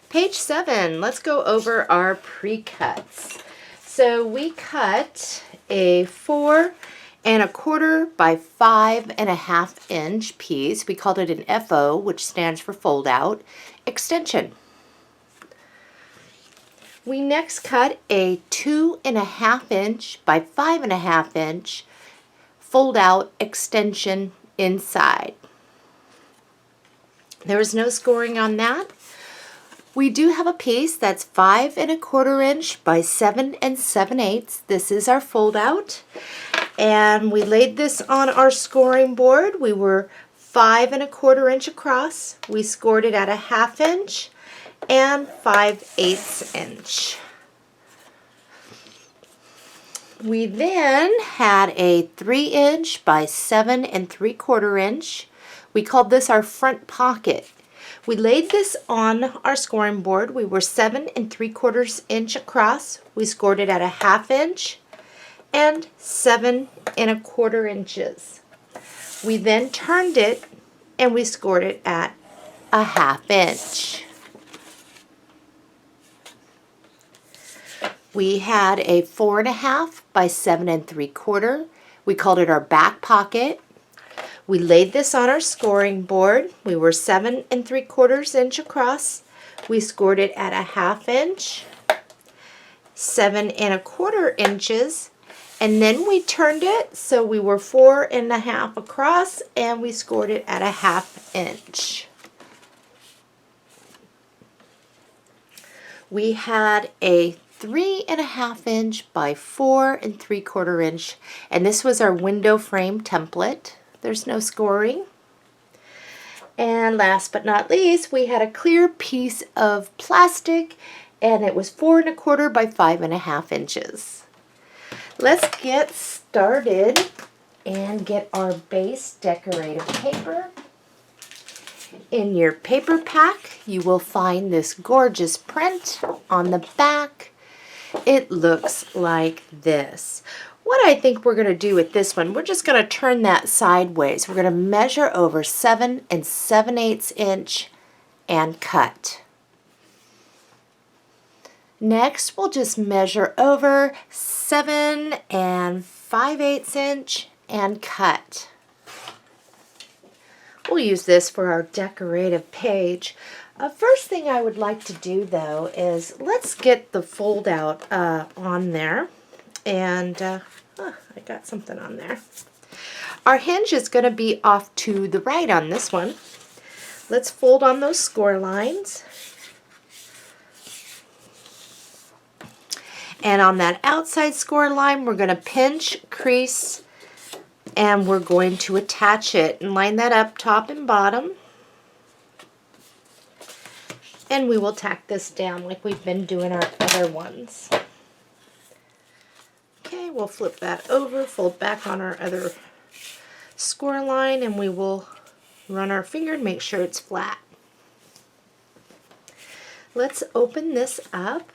Page 7, let's go over our pre-cuts. So we cut a 4 1/4 by 5 1/2 inch piece. We called it an FO, which stands for fold out extension. We next cut a 2 1/2 inch by 5 1/2 inch fold out extension inside. There was no scoring on that. We do have a piece that's 5 1/4 inch by 7 7/8. This is our fold out. And we laid this on our scoring board. We were 5 1/4 inch across. We scored it at a 1/2 inch and 5/8 inch. We then had a 3 inch by 7 3/4 inch. We called this our front pocket. We laid this on our scoring board. We were 7 3/4 inch across. We scored it at a 1/2 inch and 7 1/4 inches. We then turned it and we scored it at a 1/2 inch. We had a 4 1/2 by 7 3/4. We called it our back pocket. We laid this on our scoring board. We were 7 3/4 inch across. We scored it at a 1/2 inch, 7 1/4 inches, and then we turned it so we were 4 1/2 across, and we scored it at a 1/2 inch. We had a 3 1/2 inch by 4 3/4 inch, and this was our window frame template. There's no scoring. And last but not least, we had a clear piece of plastic, and it was 4 1/4 by 5 1/2 inches. Let's get started and get our base decorative paper. In your paper pack, you will find this gorgeous print on the back. It looks like this. What I think we're going to do with this one, we're just going to turn that sideways. We're going to measure over 7 7/8 inch and cut. Next, we'll just measure over 7 5/8 inch and cut. We'll use this for our decorative page. First thing I would like to do though is let's get the fold out on there. And I got something on there. Our hinge is going to be off to the right on this one. Let's fold on those score lines. And on that outside score line, we're going to pinch, crease, and we're going to attach it and line that up top and bottom. And we will tack this down like we've been doing our other ones. Okay, we'll flip that over, fold back on our other score line, and we will run our finger and make sure it's flat. Let's open this up,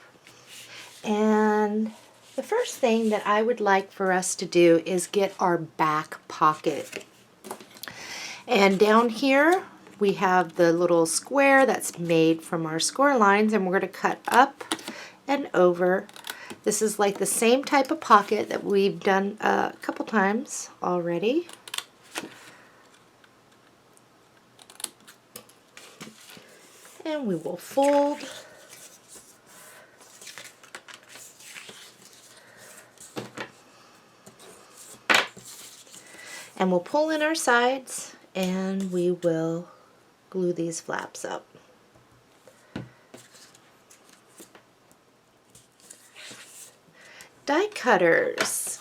and the first thing that I would like for us to do is get our back pocket. And down here we have the little square that's made from our score lines, and we're going to cut up and over. This is like the same type of pocket that we've done a couple times already. And we will fold. And we'll pull in our sides, and we will glue these flaps up. Die cutters.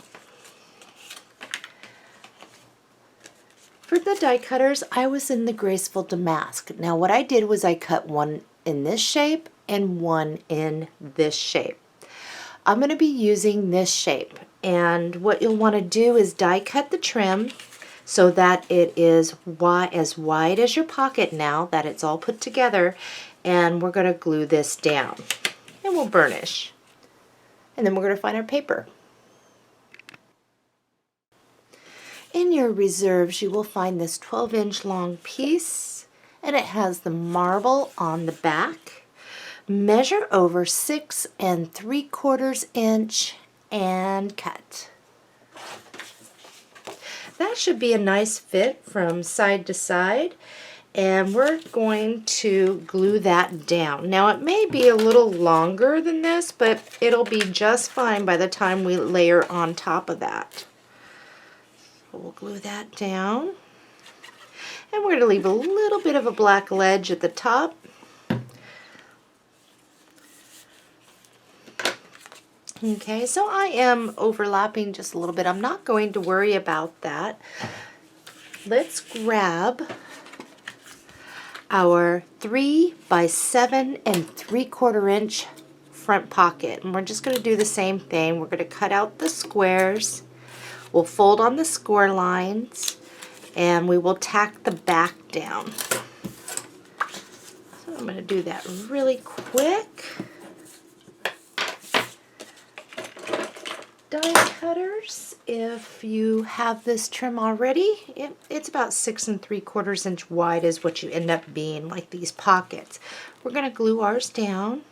For the die cutters, I was in the Graceful Damask. Now what I did was I cut one in this shape and one in this shape. I'm going to be using this shape, and what you'll want to do is die cut the trim so that it is as wide as your pocket now that it's all put together, and we're going to glue this down and we'll burnish. And then we're going to find our paper. In your reserves, you will find this 12-inch long piece, and it has the marble on the back. Measure over 6 3/4 inch and cut. That should be a nice fit from side to side, and we're going to glue that down. Now it may be a little longer than this, but it'll be just fine by the time we layer on top of that. So we'll glue that down, and we're going to leave a little bit of a black ledge at the top. Okay, so I am overlapping just a little bit. I'm not going to worry about that. Let's grab our 3 by 7 3/4 inch front pocket, and we're just going to do the same thing. We're going to cut out the squares. We'll fold on the score lines, and we will tack the back down. So I'm going to do that really quick. Die cutters, if you have this trim already, it's about 6 3/4 inch wide is what you end up being, like these pockets. We're going to glue ours down.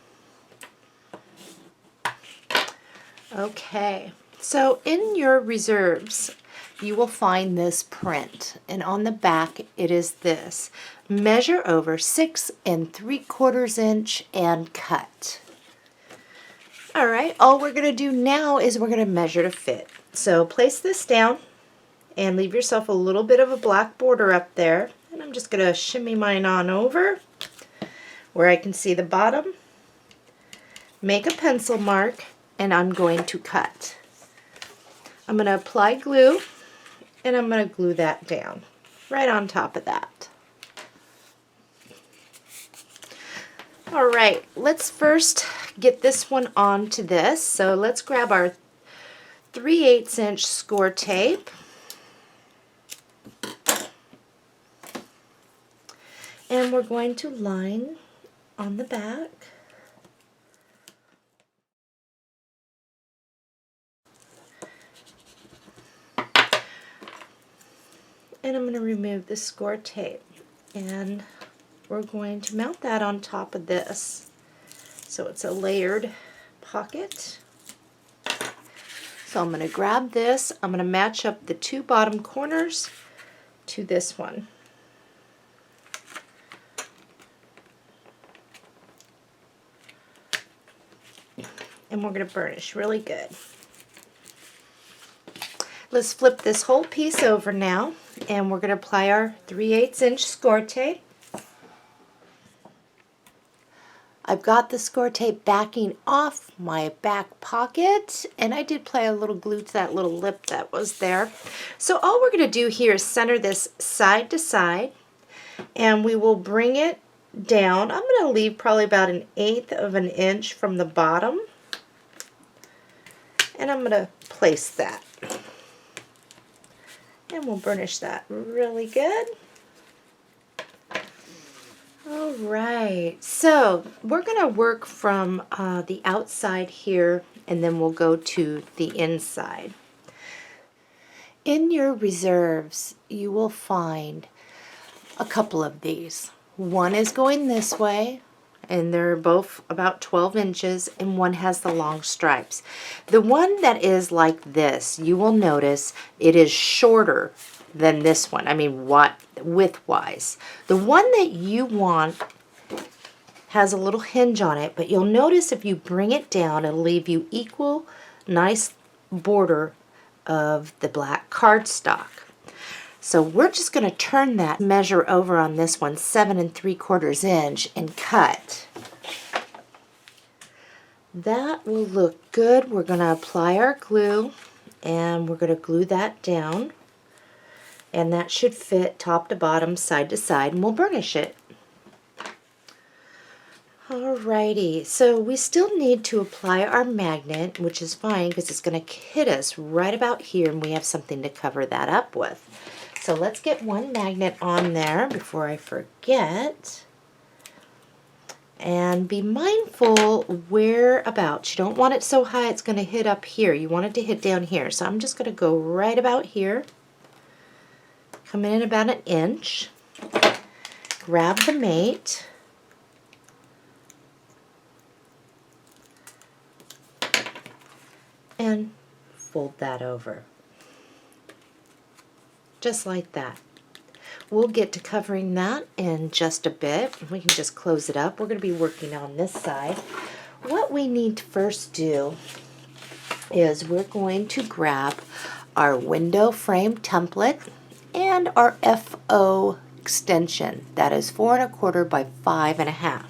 Okay, so in your reserves you will find this print, and on the back it is this: measure over 6 3/4 inch and cut. Alright, all we're going to do now is we're going to measure to fit. So place this down and leave yourself a little bit of a black border up there. And I'm just going to shimmy mine on over where I can see the bottom. Make a pencil mark, and I'm going to cut. I'm going to apply glue, and I'm going to glue that down right on top of that. Alright, let's first get this one onto this. So let's grab our 3/8 inch score tape. And we're going to line on the back. And I'm going to remove the score tape, and we're going to mount that on top of this so it's a layered pocket. So I'm going to grab this, I'm going to match up the 2 bottom corners to this one. And we're going to burnish really good. Let's flip this whole piece over now, and we're going to apply our 3/8 inch score tape. I've got the score tape backing off my back pocket, and I did apply a little glue to that little lip that was there. So all we're going to do here is center this side to side, and we will bring it down. I'm going to leave probably about 1/8 of an inch from the bottom, and I'm going to place that. And we'll burnish that really good. Alright, so we're going to work from the outside here, and then we'll go to the inside. In your reserves, you will find a couple of these. One is going this way, and they're both about 12 inches, and one has the long stripes. The one that is like this, you will notice it is shorter than this one. I mean, width-wise. The one that you want has a little hinge on it, but you'll notice if you bring it down, it'll leave you equal, nice border of the black cardstock. So we're just going to turn that measure over on this one, 7 3/4 inch, and cut. That will look good. We're going to apply our glue, and we're going to glue that down. And that should fit top to bottom, side to side, and we'll burnish it. Alrighty, so we still need to apply our magnet, which is fine because it's going to hit us right about here, and we have something to cover that up with. So let's get one magnet on there before I forget. And be mindful whereabouts. You don't want it so high it's going to hit up here. You want it to hit down here. So I'm just going to go right about here. Come in about 1 inch. Grab the mate. and fold that over. Just like that. We'll get to covering that in just a bit. We can just close it up. We're going to be working on this side. What we need to first do is we're going to grab our window frame template and our FO extension. That is 4 1/4 by 5 1/2.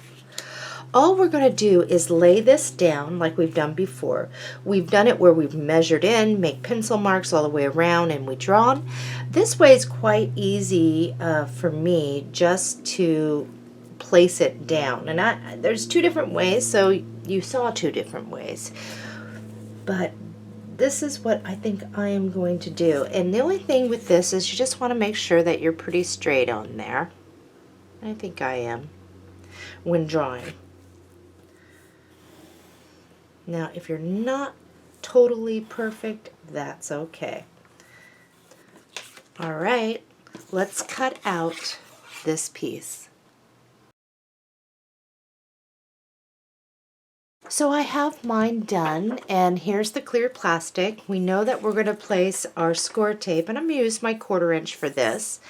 All we're going to do is lay this down like we've done before. We've done it where we've measured in, make pencil marks all the way around, and we draw them. This way is quite easy for me just to place it down. And there's 2 different ways, so you saw 2 different ways. But this is what I think I am going to do. And the only thing with this is you just want to make sure that you're pretty straight on there. I think I am when drawing. Now, if you're not totally perfect, that's okay. All right, let's cut out this piece. So I have mine done, and here's the clear plastic. We know that we're going to place our score tape, and I'm going to use my 1/4 inch for this,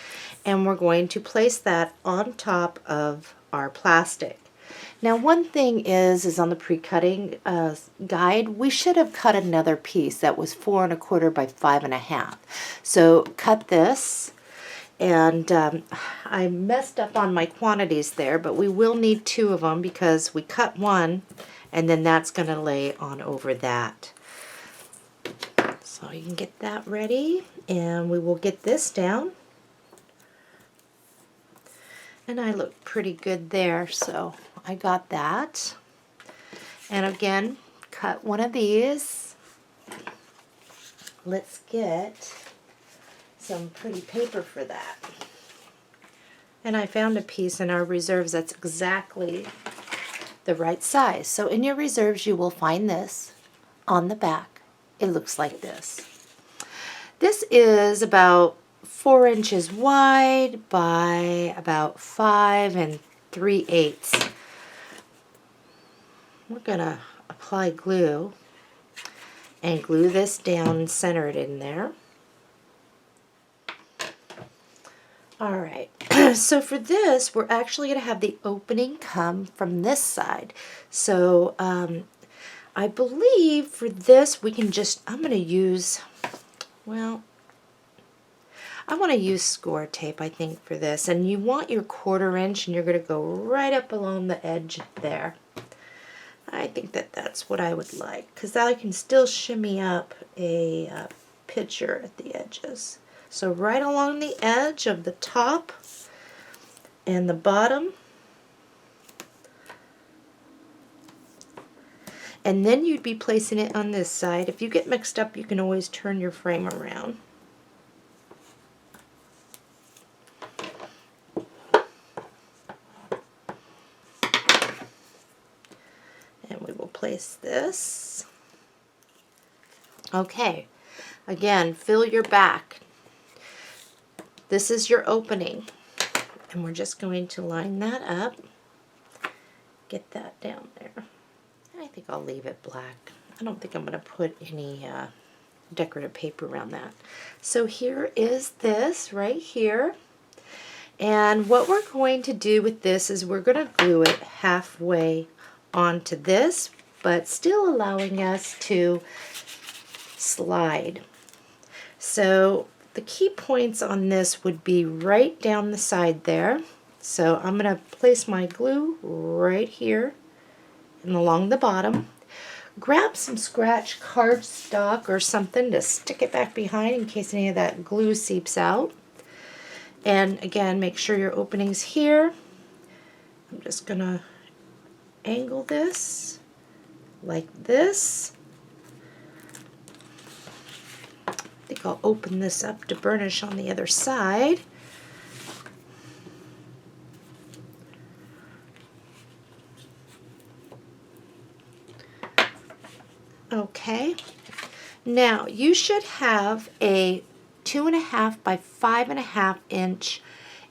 and we're going to place that on top of our plastic. Now, one thing is on the pre-cutting guide, we should have cut another piece that was 4 1/4 by 5 1/2. So cut this, and I messed up on my quantities there, but we will need 2 of them because we cut one, and then that's going to lay on over that. So you can get that ready, and we will get this down. And I look pretty good there, so I got that. And again, cut one of these. Let's get some pretty paper for that. And I found a piece in our reserves that's exactly the right size. So in your reserves you will find this on the back. It looks like this. This is about 4 inches wide by about 5 3/8. We're gonna apply glue and glue this down and center it in there. All right, so for this, we're actually gonna have the opening come from this side. So I believe for this, we can just, I'm gonna use, well, I want to use score tape, I think, for this. And you want your 1/4 inch, and you're going to go right up along the edge there. I think that that's what I would like, because I can still shimmy up a picture at the edges. So right along the edge of the top and the bottom. And then you'd be placing it on this side. If you get mixed up, you can always turn your frame around. Place this. Okay, again, fill your back. This is your opening, and we're just going to line that up. Get that down there. I think I'll leave it black. I don't think I'm going to put any decorative paper around that. So here is this right here. And what we're going to do with this is we're going to glue it halfway onto this, but still allowing us to slide. So the key points on this would be right down the side there. So I'm going to place my glue right here and along the bottom. Grab some scratch cardstock or something to stick it back behind in case any of that glue seeps out. And again, make sure your opening's here. I'm just going to angle this like this. I think I'll open this up to burnish on the other side. Okay, now you should have a 2 1/2 by 5 1/2 inch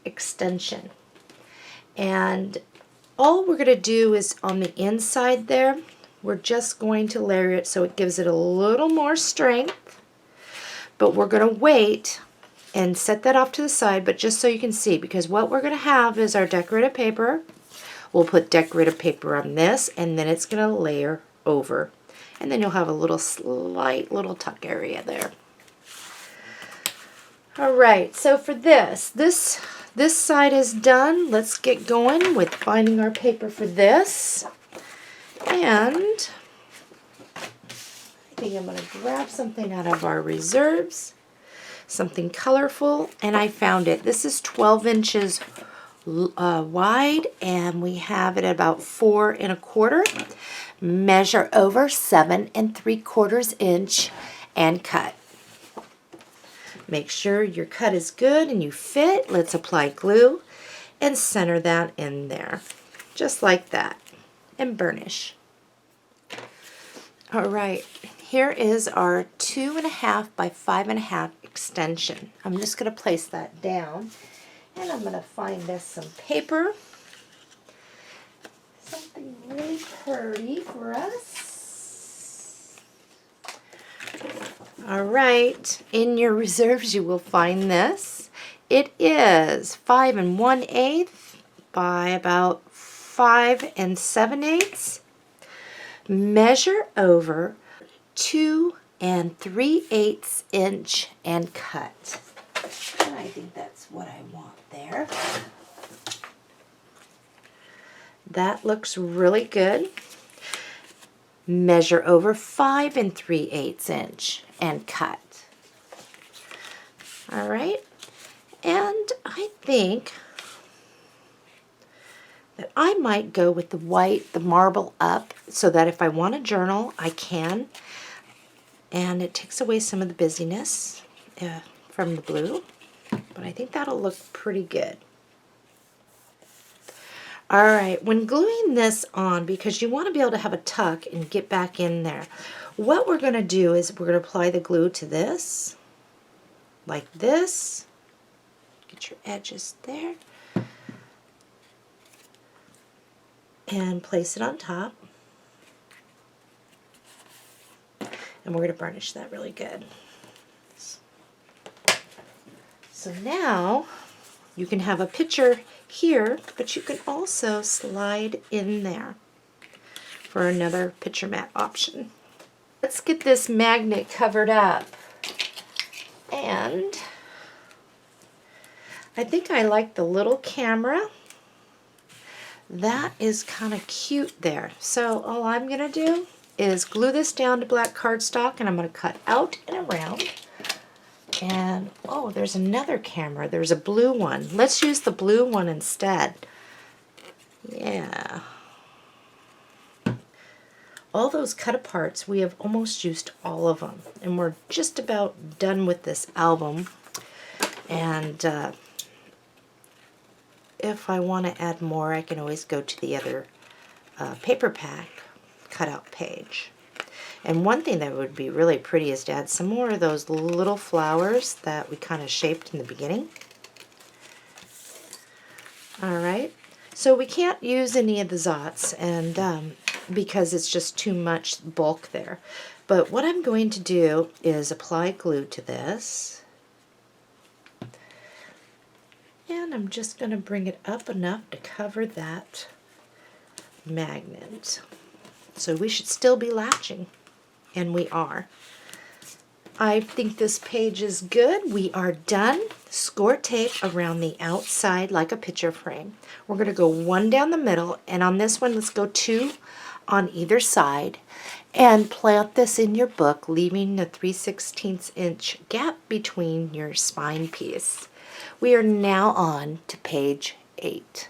extension, and all we're going to do is on the inside there, We're just going to layer it so it gives it a little more strength, but we're going to wait and set that off to the side, but just so you can see, because what we're going to have is our decorative paper. We'll put decorative paper on this, and then it's going to layer over. And then you'll have a little slight little tuck area there. All right, so for this side is done. Let's get going with finding our paper for this. And I think I'm going to grab something out of our reserves, something colorful, and I found it. This is 12 inches wide, and we have it about 4 1/4. Measure over 7 3/4 inch and cut. Make sure your cut is good and you fit. Let's apply glue and center that in there, just like that, and burnish. All right, here is our 2.5 by 5.5 extension. I'm just going to place that down, and I'm going to find us some paper, something really pretty for us. All right, in your reserves you will find this. It is 5 1/8 by about 5 7/8. Measure over 2 3/8 inch and cut. And I think that's what I want there. That looks really good. Measure over 5 3/8 inch and cut. All right, and I think that I might go with the white, the marble up, so that if I want a journal, I can. And it takes away some of the busyness from the blue, but I think that'll look pretty good. All right, when gluing this on, because you want to be able to have a tuck and get back in there, what we're going to do is we're going to apply the glue to this, like this. Get your edges there. And place it on top. And we're going to burnish that really good. So now you can have a picture here, but you can also slide in there for another picture mat option. Let's get this magnet covered up. And I think I like the little camera. That is kind of cute there. So all I'm going to do is glue this down to black cardstock, and I'm going to cut out and around. And oh, there's another camera. There's a blue one. Let's use the blue one instead. Yeah. All those cut aparts, we have almost used all of them. And we're just about done with this album. And if I want to add more, I can always go to the other paper pack cutout page. And one thing that would be really pretty is to add some more of those little flowers that we kind of shaped in the beginning. All right, so we can't use any of the Zots and because it's just too much bulk there. But what I'm going to do is apply glue to this. And I'm just going to bring it up enough to cover that magnet. So we should still be latching, and we are. I think this page is good. We are done. Score tape around the outside like a picture frame. We're going to go 1 down the middle, and on this one, let's go 2 on either side, and plant this in your book, leaving the 3/16 inch gap between your spine piece. We are now on to page 8.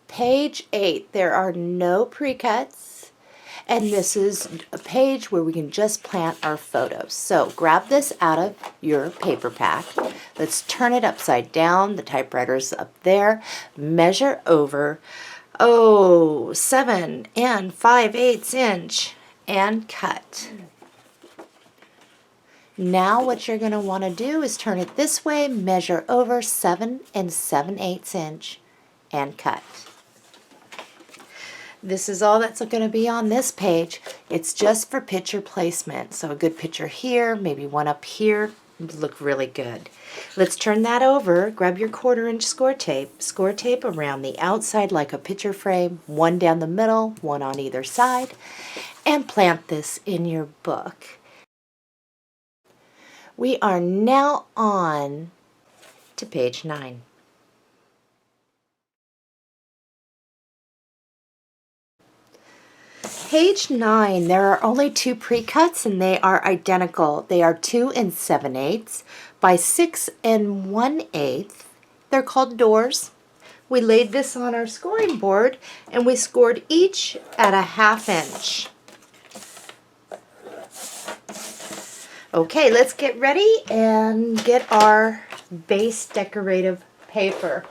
Page 8, there are no precuts, and this is a page where we can just plant our photos. So grab this out of your paper pack. Let's turn it upside down. The typewriter's up there. Measure over 7 5/8 inch and cut. Now what you're going to want to do is turn it this way, measure over 7 7/8 inch, and cut. This is all that's going to be on this page. It's just for picture placement. So a good picture here, maybe one up here, would look really good. Let's turn that over, grab your 1/4 inch score tape around the outside like a picture frame, one down the middle, one on either side, and plant this in your book. We are now on to page 9. Page 9, there are only 2 precuts and they are identical. They are 2 7/8 by 6 1/8. They're called doors. We laid this on our scoring board and we scored each at a 1/2 inch. Okay, let's get ready and get our base decorative paper.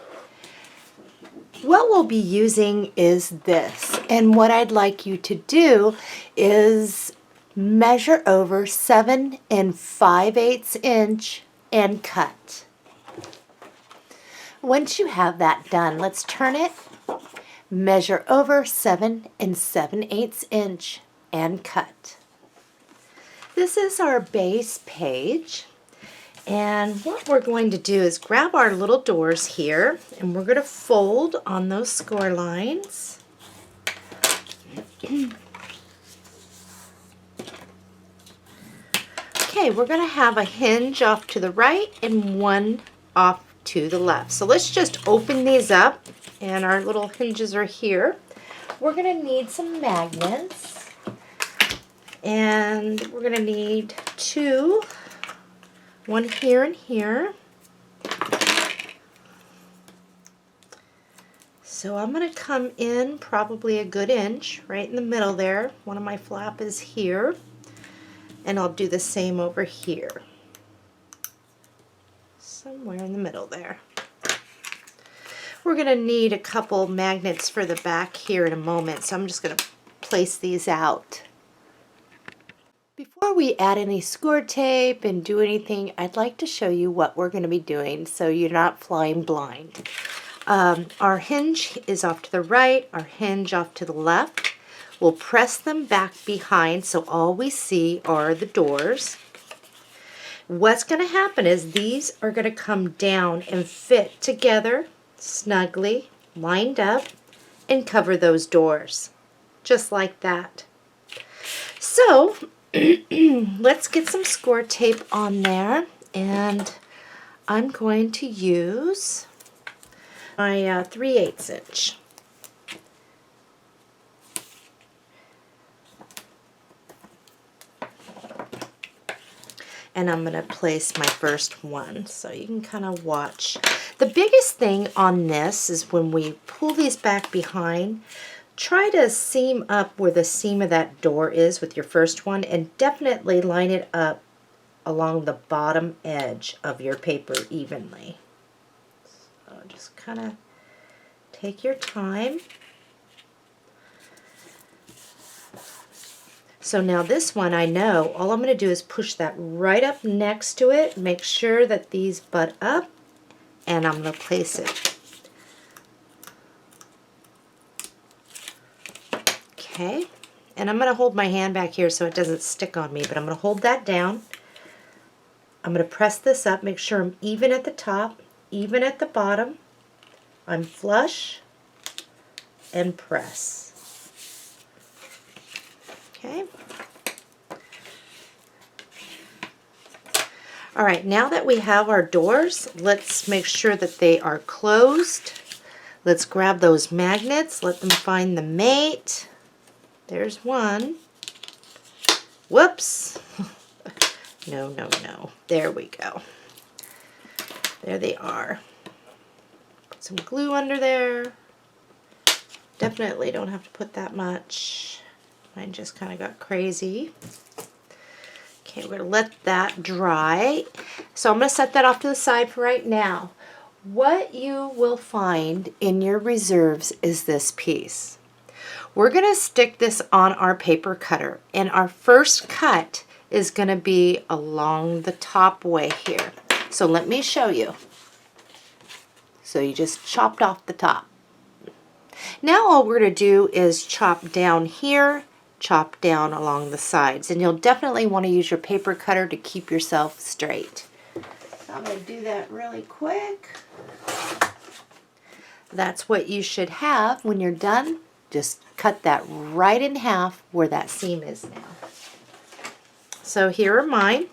What we'll be using is this, and what I'd like you to do is measure over 7 5/8 inch and cut. Once you have that done, let's turn it, measure over 7 7/8 inch and cut. This is our base page. And what we're going to do is grab our little doors here and we're going to fold on those score lines. Okay, we're going to have a hinge off to the right and one off to the left. So let's just open these up, and our little hinges are here. We're going to need some magnets, and we're going to need 2. One here and here. So I'm going to come in probably a good inch right in the middle there. One of my flap is here, and I'll do the same over here. Somewhere in the middle there. We're going to need a couple magnets for the back here in a moment, so I'm just going to place these out. Before we add any score tape and do anything, I'd like to show you what we're going to be doing so you're not flying blind. Our hinge is off to the right, our hinge off to the left. We'll press them back behind so all we see are the doors. What's going to happen is these are going to come down and fit together snugly, lined up, and cover those doors, just like that. So let's get some score tape on there, and I'm going to use my 3/8 inch. And I'm going to place my first one so you can kind of watch. The biggest thing on this is when we pull these back behind, try to seam up where the seam of that door is with your first one, and definitely line it up along the bottom edge of your paper evenly. So just kind of take your time. So now this one, I know all I'm going to do is push that right up next to it, make sure that these butt up, and I'm going to place it. Okay, and I'm going to hold my hand back here so it doesn't stick on me, but I'm going to hold that down. I'm going to press this up, make sure I'm even at the top, even at the bottom. I'm flush, and press. Okay. All right, now that we have our doors, let's make sure that they are closed. Let's grab those magnets, let them find the mate. There's one. Whoops. No. There we go. There they are. Put some glue under there. Definitely don't have to put that much. Mine just kind of got crazy. Okay, we're going to let that dry. So I'm going to set that off to the side for right now. What you will find in your reserves is this piece. We're going to stick this on our paper cutter, and our first cut is going to be along the top way here. So let me show you. So you just chopped off the top. Now all we're going to do is chop down here, chop down along the sides, and you'll definitely want to use your paper cutter to keep yourself straight. So I'm going to do that really quick. That's what you should have when you're done. Just cut that right in half where that seam is now. So here are mine.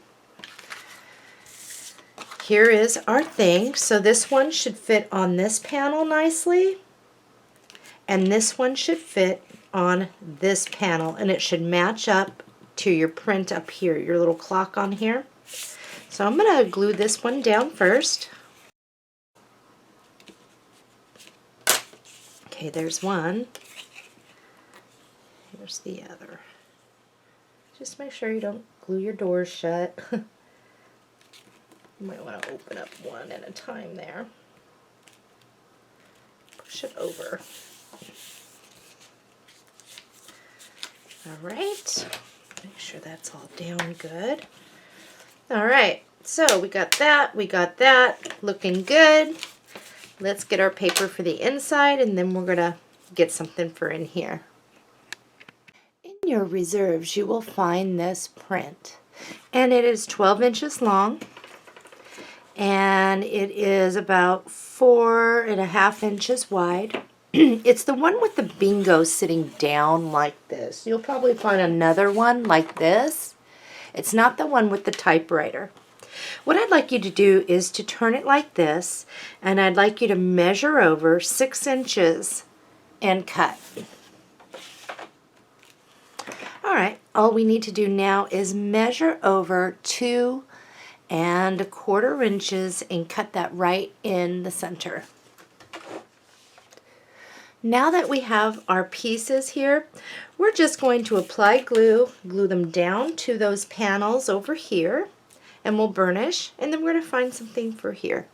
Here is our thing. So this one should fit on this panel nicely, and this one should fit on this panel, and it should match up to your print up here, your little clock on here. So I'm going to glue this one down first. Okay, there's one. Here's the other. Just make sure you don't glue your doors shut. You might want to open up one at a time there. Push it over. All right. Make sure that's all down good. All right. So we got that, looking good. Let's get our paper for the inside, and then we're gonna get something for in here. In your reserves, you will find this print, and it is 12 inches long, and it is about 4.5 inches wide. It's the one with the bingo sitting down like this. You'll probably find another one like this. It's not the one with the typewriter. What I'd like you to do is to turn it like this, and I'd like you to measure over 6 inches and cut. All right, all we need to do now is measure over 2.25 inches and cut that right in the center. Now that we have our pieces here, we're just going to apply glue them down to those panels over here, and we'll burnish, and then we're going to find something for here.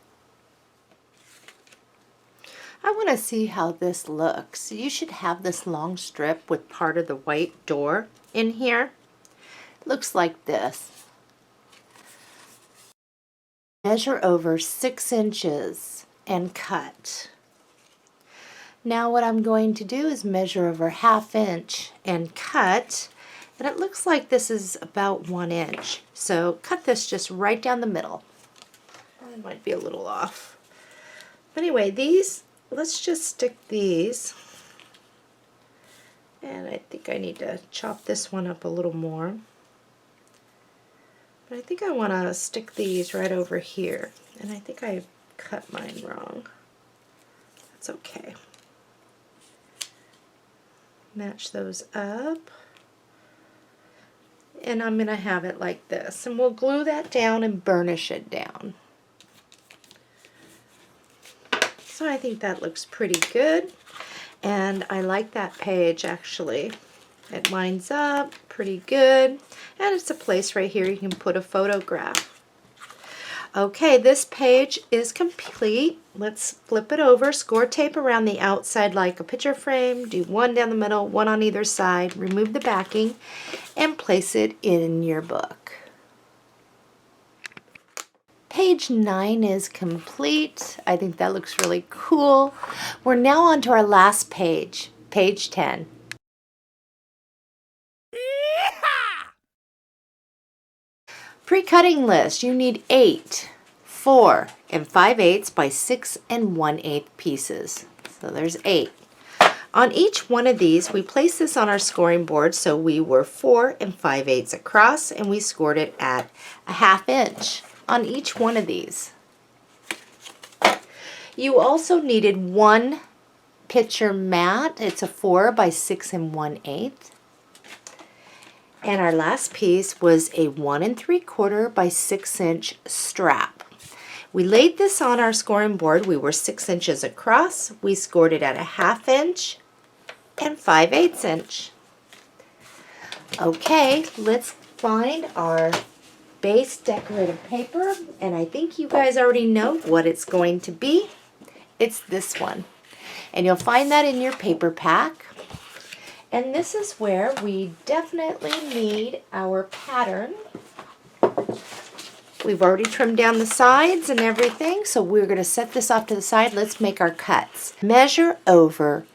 I want to see how this looks. You should have this long strip with part of the white door in here. It looks like this. Measure over 6 inches and cut. Now what I'm going to do is measure over 1/2 inch and cut, and it looks like this is about 1 inch. So cut this just right down the middle. It might be a little off. But anyway, these, let's just stick these. And I think I need to chop this one up a little more. But I think I want to stick these right over here. And I think I cut mine wrong. That's okay. Match those up. And I'm going to have it like this. And we'll glue that down and burnish it down. So I think that looks pretty good. And I like that page actually. It lines up pretty good. And it's a place right here you can put a photograph. Okay, this page is complete. Let's flip it over, score tape around the outside like a picture frame, do one down the middle, one on either side, remove the backing, and place it in your book. Page 9 is complete. I think that looks really cool. We're now on to our last page, page 10. Pre-cutting list. You need 8 4 5/8 by 6 1/8 pieces. So there's 8. On each one of these, we place this on our scoring board, so we were 4 5/8 across, and we scored it at 1/2 inch on each one of these. You also needed 1 picture mat. It's a 4 by 6 1/8. And our last piece was a 1 3/4 by 6 inch strap. We laid this on our scoring board. We were 6 inches across. We scored it at 1/2 inch and 5/8 inch. Okay, let's find our base decorative paper, and I think you guys already know what it's going to be. It's this one, and you'll find that in your paper pack. And this is where we definitely need our pattern. We've already trimmed down the sides and everything, so we're going to set this off to the side. Let's make our cuts. Measure over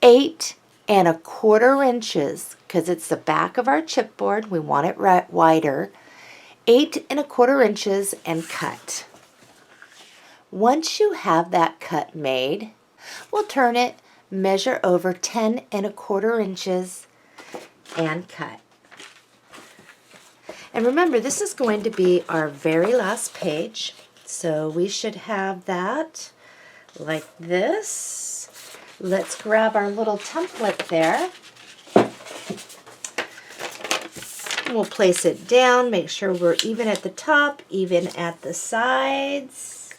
8¼ inches, because it's the back of our chipboard. We want it wider. 8¼ inches and cut. Once you have that cut made, we'll turn it, measure over 10¼ inches and cut. And remember, this is going to be our very last page, so we should have that like this. Let's grab our little template there. We'll place it down, make sure we're even at the top, even at the sides.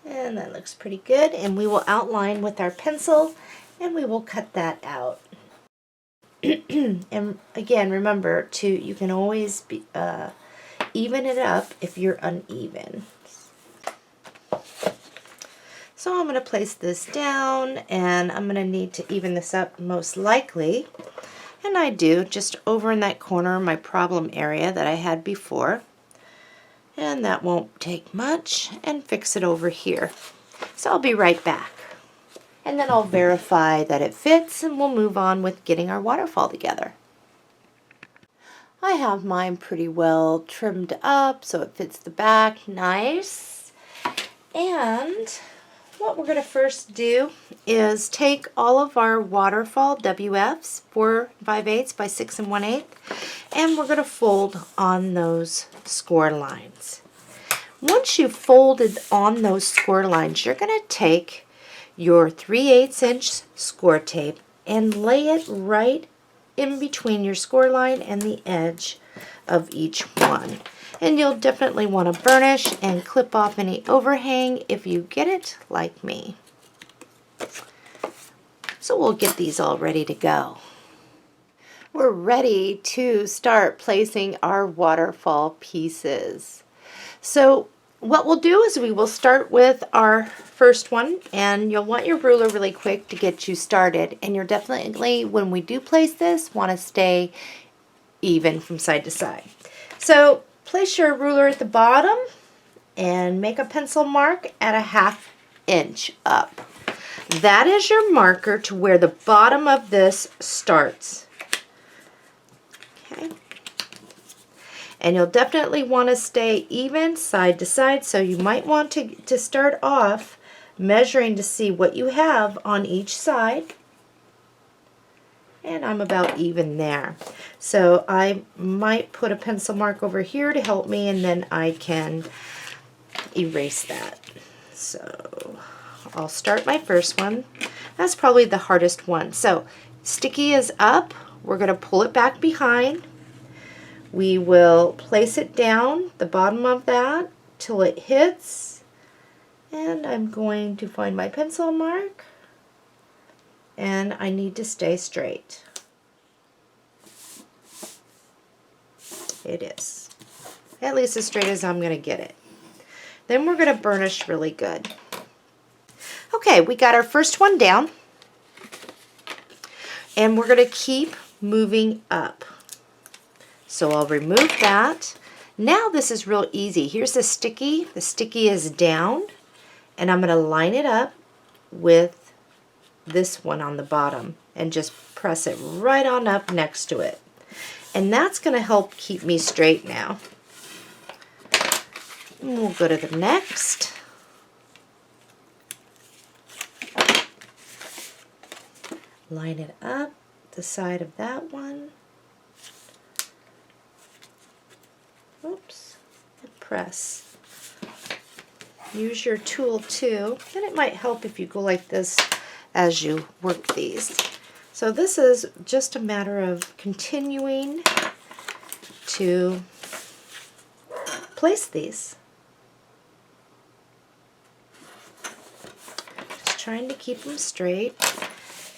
And that looks pretty good. And we will outline with our pencil and we will cut that out. And again, remember you can always be, even it up if you're uneven. So I'm going to place this down, and I'm going to need to even this up most likely. And I do, just over in that corner, my problem area that I had before. And that won't take much, and fix it over here. So I'll be right back. And then I'll verify that it fits, and we'll move on with getting our waterfall together. I have mine pretty well trimmed up so it fits the back nice. And what we're going to first do is take all of our waterfall WFs, 4 5/8 by 6 1/8, and we're going to fold on those score lines. Once you've folded on those score lines, you're going to take your 3/8 inch score tape and lay it right in between your score line and the edge of each one. And you'll definitely want to burnish and clip off any overhang if you get it like me. So we'll get these all ready to go. We're ready to start placing our waterfall pieces. So what we'll do is we will start with our first one, and you'll want your ruler really quick to get you started. And you're definitely, when we do place this, want to stay even from side to side. So place your ruler at the bottom and make a pencil mark at 1/2 inch up. That is your marker to where the bottom of this starts. Okay. And you'll definitely want to stay even side to side, so you might want to start off measuring to see what you have on each side. And I'm about even there. So I might put a pencil mark over here to help me, and then I can erase that. So I'll start my first one. That's probably the hardest one. So sticky is up. We're going to pull it back behind. We will place it down the bottom of that till it hits, and I'm going to find my pencil mark, and I need to stay straight. It is. At least as straight as I'm going to get it. Then we're going to burnish really good. Okay, we got our first one down, and we're going to keep moving up. So I'll remove that. Now this is real easy. Here's the sticky. The sticky is down, and I'm going to line it up with this one on the bottom and just press it right on up next to it. And that's going to help keep me straight now. And we'll go to the next. Line it up the side of that one. Oops, and press. Use your tool too, and it might help if you go like this as you work these. So this is just a matter of continuing to place these. Just trying to keep them straight.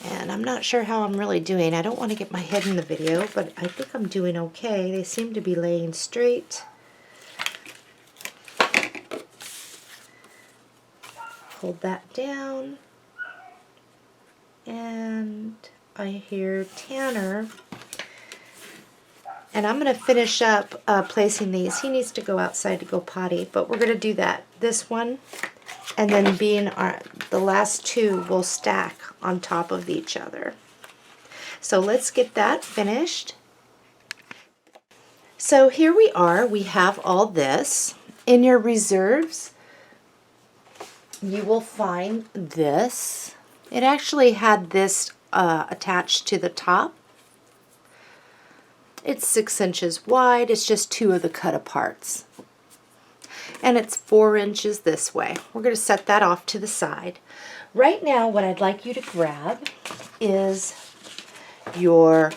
And I'm not sure how I'm really doing. I don't want to get my head in the video, but I think I'm doing okay. They seem to be laying straight. Hold that down. And I hear Tanner And I'm going to finish up placing these. He needs to go outside to go potty, but we're going to do that. This one, and then the last two will stack on top of each other. So let's get that finished. So here we are. We have all this. In your reserves, you will find this. It actually had this attached to the top. It's 6 inches wide. It's just 2 of the cut aparts. And it's 4 inches this way. We're going to set that off to the side. Right now, what I'd like you to grab is your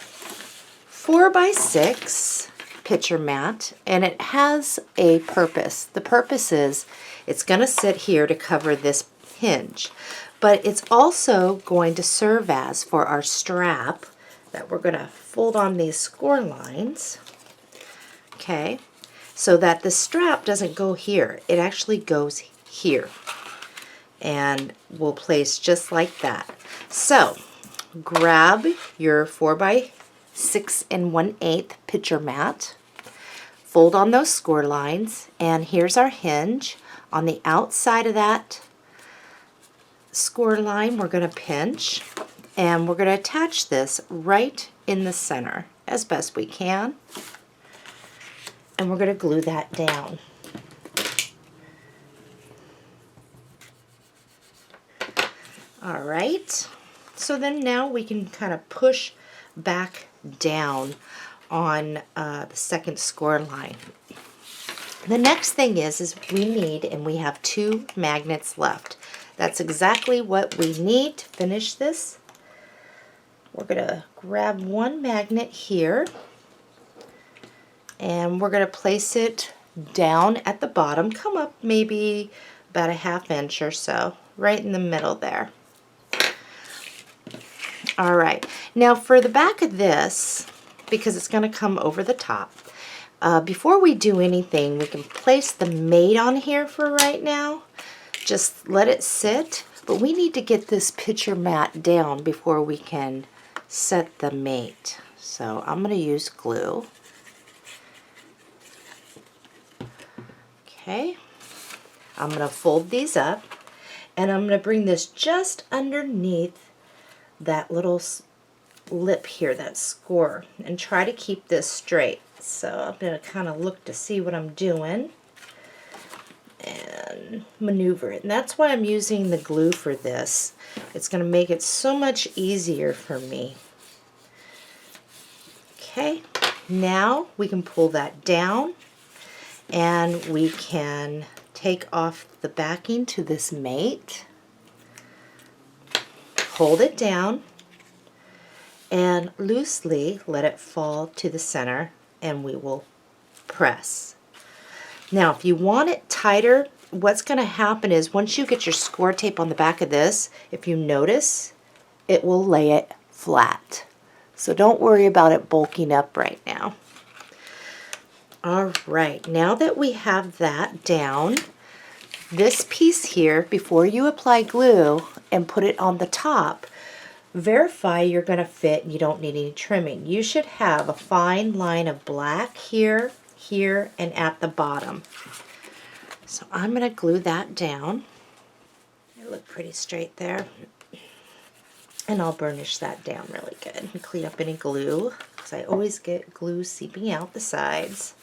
4x6 picture mat, and it has a purpose. The purpose is it's going to sit here to cover this hinge, but it's also going to serve as for our strap that we're going to fold on these score lines, okay, so that the strap doesn't go here. It actually goes here and will place just like that. So grab your 4x6 1/8 picture mat, fold on those score lines, and here's our hinge. On the outside of that score line, we're going to pinch, and we're going to attach this right in the center as best we can, and we're going to glue that down. All right, so then now we can kind of push back down on the second score line. The next thing is we need, and we have 2 magnets left. That's exactly what we need to finish this. We're going to grab 1 magnet here, and we're going to place it down at the bottom. Come up maybe about a 1/2 inch or so, right in the middle there. All right, now for the back of this, because it's going to come over the top, before we do anything, we can place the mate on here for right now. Just let it sit, but we need to get this picture mat down before we can set the mate. So I'm going to use glue. Okay, I'm going to fold these up, and I'm going to bring this just underneath that little lip here, that score, and try to keep this straight. So I'm going to kind of look to see what I'm doing and maneuver it. And that's why I'm using the glue for this. It's going to make it so much easier for me. Okay, now we can pull that down, and we can take off the backing to this mate, hold it down, and loosely let it fall to the center, and we will press. Now if you want it tighter, what's going to happen is once you get your score tape on the back of this, if you notice, it will lay it flat. So don't worry about it bulking up right now. All right, now that we have that down, this piece here, before you apply glue and put it on the top, verify you're going to fit and you don't need any trimming. You should have a fine line of black here, here, and at the bottom. So I'm going to glue that down. It look pretty straight there. And I'll burnish that down really good and clean up any glue, because I always get glue seeping out the sides.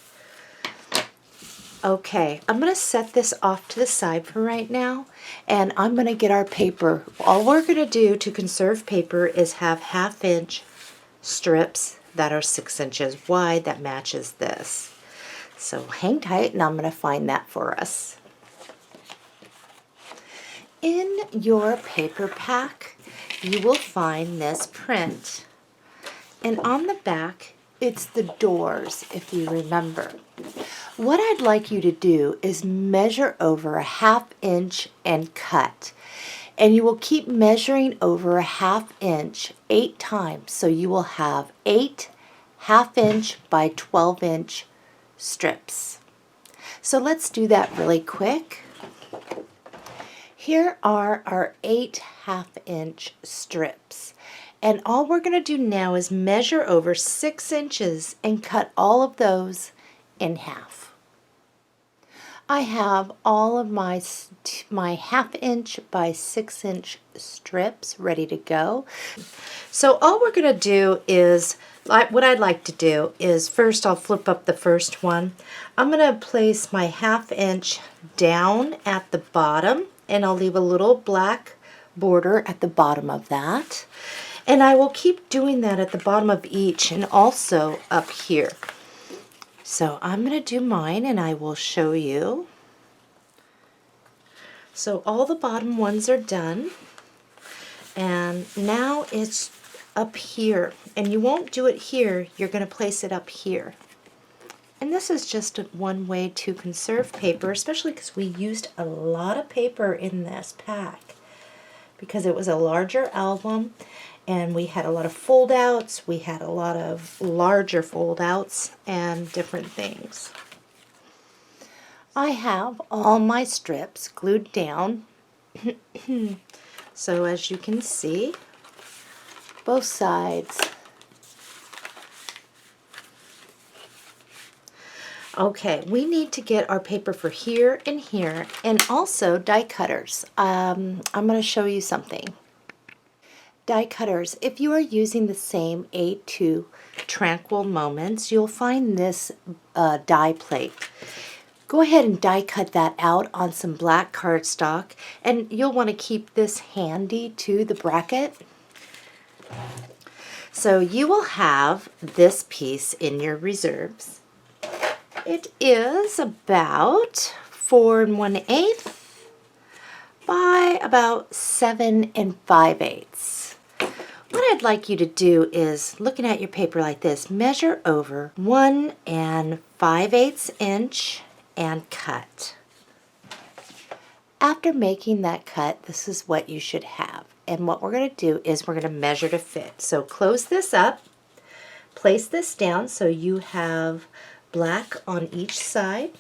Okay, I'm going to set this off to the side for right now, and I'm going to get our paper. All we're going to do to conserve paper is have 1/2 inch strips that are 6 inches wide that matches this. So hang tight, and I'm going to find that for us. In your paper pack, you will find this print, and on the back it's the doors, if you remember. What I'd like you to do is measure over a 1/2 inch and cut, and you will keep measuring over a 1/2 inch 8 times, so you will have 8 1/2 inch by 12 inch strips. So let's do that really quick. Here are our 8 1/2 inch strips, And all we're going to do now is measure over 6 inches and cut all of those in half. I have all of my 1/2 inch by 6 inch strips ready to go. So all we're going to do is, what I'd like to do is, first I'll flip up the first one. I'm going to place my 1/2 inch down at the bottom, and I'll leave a little black border at the bottom of that. And I will keep doing that at the bottom of each and also up here. So I'm going to do mine and I will show you. So all the bottom ones are done. And now it's up here. And you won't do it here, you're going to place it up here. And this is just one way to conserve paper, especially because we used a lot of paper in this pack. Because it was a larger album. And we had a lot of fold-outs, we had a lot of larger fold-outs, and different things. I have all my strips glued down. So as you can see, both sides. Okay, we need to get our paper for here, and also die cutters. I'm going to show you something. Die cutters, if you are using the same A2 Tranquil Moments, you'll find this die plate. Go ahead and die cut that out on some black cardstock, and you'll want to keep this handy to the bracket. So you will have this piece in your reserves. It is about 4 1/8 by about 7 5/8. What I'd like you to do is, looking at your paper like this, measure over 1 5/8 inch and cut. After making that cut, this is what you should have. And what we're going to do is we're going to measure to fit. So close this up, place this down so you have black on each side,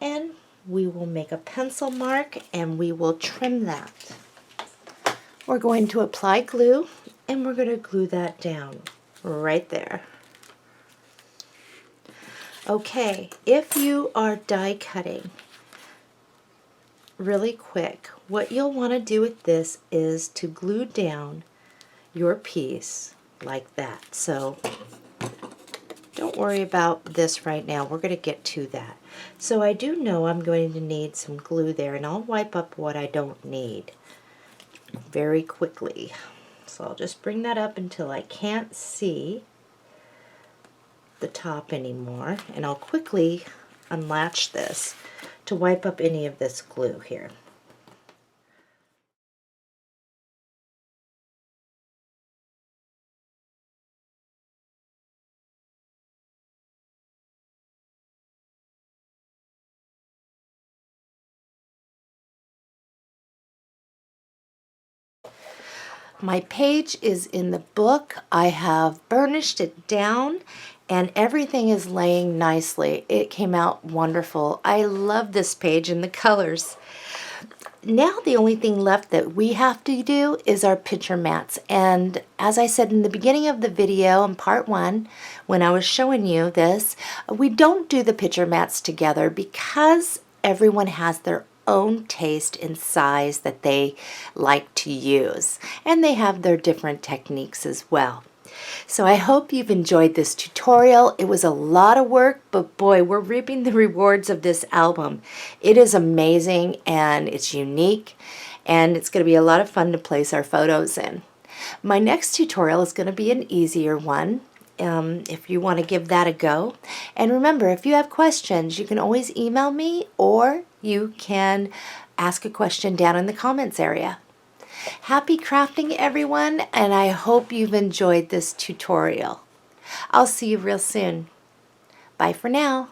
and we will make a pencil mark and we will trim that. We're going to apply glue, and we're going to glue that down right there. Okay, if you are die cutting really quick, what you'll want to do with this is to glue down your piece like that. So don't worry about this right now. We're going to get to that. So I do know I'm going to need some glue there, and I'll wipe up what I don't need very quickly. So I'll just bring that up until I can't see the top anymore, and I'll quickly unlatch this to wipe up any of this glue here. My page is in the book. I have burnished it down and everything is laying nicely. It came out wonderful. I love this page and the colors. Now the only thing left that we have to do is our picture mats. And as I said in the beginning of the video in part 1, when I was showing you this, we don't do the picture mats together because everyone has their own taste and size that they like to use, and they have their different techniques as well. So I hope you've enjoyed this tutorial. It was a lot of work, but boy, we're reaping the rewards of this album. It is amazing and it's unique, and it's going to be a lot of fun to place our photos in. My next tutorial is going to be an easier one. If you want to give that a go. And remember, if you have questions, you can always email me, or you can ask a question down in the comments area. Happy crafting, everyone, and I hope you've enjoyed this tutorial. I'll see you real soon. Bye for now.